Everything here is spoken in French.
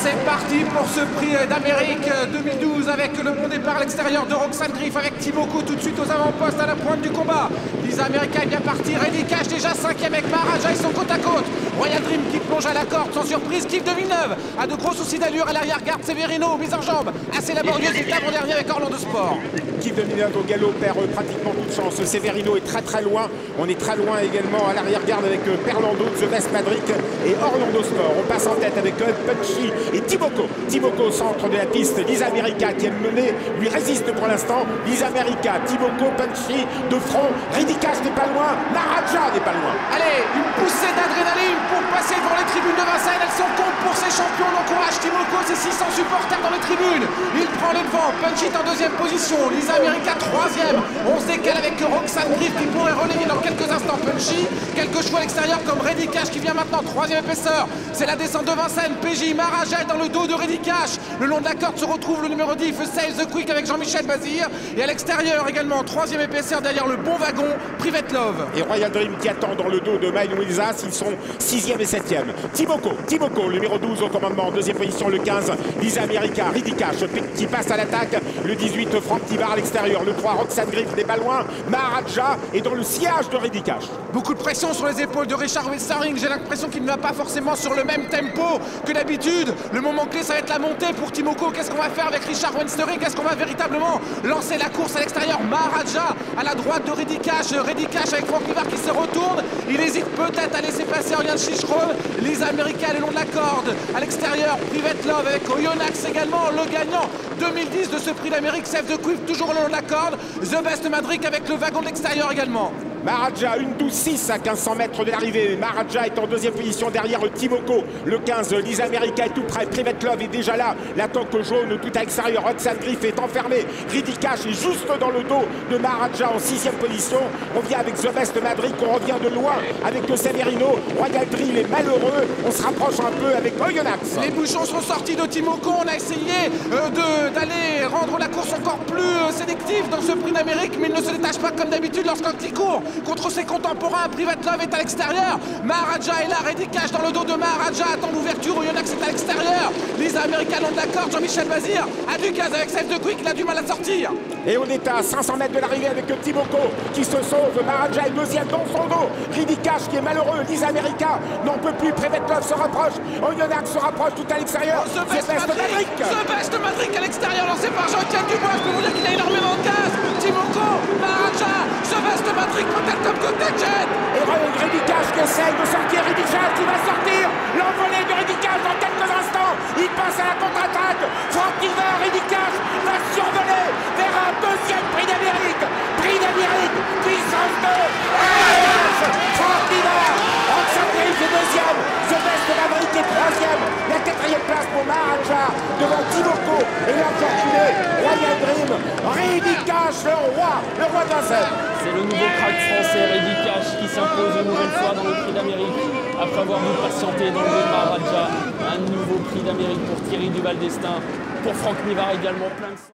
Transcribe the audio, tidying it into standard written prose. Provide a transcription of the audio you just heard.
C'est parti pour ce prix d'Amérique 2012 avec le bon départ à l'extérieur de Roxane Griff avec Timoko tout de suite aux avant-postes à la pointe du combat. Lisa America est bien partie, Reddy Cash déjà 5e avec Maharaja, ils sont côte à côte. Royal Dream qui plonge à la corde sans surprise, Kif de Villeneuve a de gros soucis d'allure à l'arrière-garde, Severino mise en jambe, assez laborieuse, il est avant-dernier avec Orlando Sport. Kif de Villeneuve au galop perd pratiquement toute chance, Severino est très loin, on est très loin également à l'arrière-garde avec Perlando, The Best Madrid et Orlando Sport. On passe en tête avec Punchy et Timoko. Timoko au centre de la piste, Lisa America qui est menée, lui résiste pour l'instant. Lisa America, Timoko, Punchy de front, Reddy Cash n'est pas loin, Maharaja n'est pas loin. Allez, une poussée d'adrénaline pour passer devant les tribunes de Vincennes. Elles sont comptes pour ses champions. On encourage Timoko, ses 600 supporters dans les tribunes. Il prend les devants. Punchy est en 2e position. Lisa America 3e. On se décale avec Roxane Griff qui pourrait relayer dans quelques instants Punchy. Quelques choix à l'extérieur comme Reddy Cash qui vient maintenant 3e épaisseur. C'est la descente de Vincennes. PJ Maharaja est dans le dos de Reddy Cash. Le long de la corde se retrouve le numéro 10 Save the Quick avec Jean-Michel Bazir. Et à l'extérieur également 3e épaisseur derrière le bon wagon Private Love. Et Royal Dream qui attend dans le dos de Maïl Wilsas, ils sont 6e et 7e. Timoko, le numéro 12 au commandement, 2e position le 15, Lisa America, Reddy Cash qui passe à l'attaque, le 18 Franck Tibar à l'extérieur, le 3 Roxane Griff n'est pas loin, Maharaja est dans le sillage de Reddy Cash. Beaucoup de pression sur les épaules de Richard Westering, j'ai l'impression qu'il ne va pas forcément sur le même tempo que d'habitude. Le moment clé ça va être la montée pour Timoko, qu'est-ce qu'on va faire avec Richard Westering, est-ce qu'on va véritablement lancer la course à l'extérieur? Maharaja à la droite de Reddy Cash avec Franck Tibar qui se retourne, il hésite peut-être à laisser passer Oriane Chicheron. Lisa America le long de la corde, à l'extérieur Private Love avec Oyonnax également, le gagnant 2010 de ce prix d'Amérique, Save the Quick toujours le long de la corde, The Best Madrid avec le wagon de l'extérieur également. Maharaja, une 12-6 à 1500 mètres de l'arrivée. Maharaja est en 2e position derrière Timoko. Le 15, Lisa America est tout près. Private Love est déjà là. La coque jaune tout à l'extérieur. Roxane Griff est enfermée. Reddy Cash est juste dans le dos de Maharaja en 6e position. On vient avec The Best Madrid. On revient de loin avec le Severino. Royal Drill est malheureux. On se rapproche un peu avec Oyonnax. Les bouchons sont sortis de Timoko. On a essayé d'aller rendre la course encore plus sélective dans ce prix d'Amérique, mais il ne se détache pas comme d'habitude lorsqu'un petit court contre ses contemporains. Private Love est à l'extérieur, Maharaja est là, Reddy Cash dans le dos de Maharaja attend l'ouverture, Oyonnax est à l'extérieur, Lisa America long de la corde, Jean-Michel Bazir a du gaz avec Save the Quick, il a du mal à sortir. Et on est à 500 mètres de l'arrivée avec Timoko qui se sauve, Maharaja est 2e dans son dos, Reddy Cash qui est malheureux, Lisa America n'en peut plus, Private Love se rapproche, Oyonnax se rapproche tout à l'extérieur, The Best Madrid à l'extérieur lancé par Jean-Claude Dubois, je peux vous dire qu'il a énormément de gaz. Timoko, Maharaja, The Best Madrid peut-être comme contingent. Et Reddy Cash qui essaye de sortir, Reddy Cash qui va sortir, l'envolée de Reddy Cash dans quelques instants, il passe à la contre-attaque, Franck Tibar, Reddy Cash va survoler vers un 2e prix d'Amérique, puissance 2, Franck Tibar, Roxane Griff est 2e, The Best Madrid est 3e, la 4e place pour Maharaja devant Timoko et l'infortuné Royal Dream, Reddy Cash le roi de Vincennes. C'est le nouveau crack français Reddy Cash qui s'impose une nouvelle fois dans le prix d'Amérique. Après avoir dû patienter dans le dos de Maharaja, un nouveau prix d'Amérique pour Thierry Duval d'Estaing, pour Franck Nivard également plein de...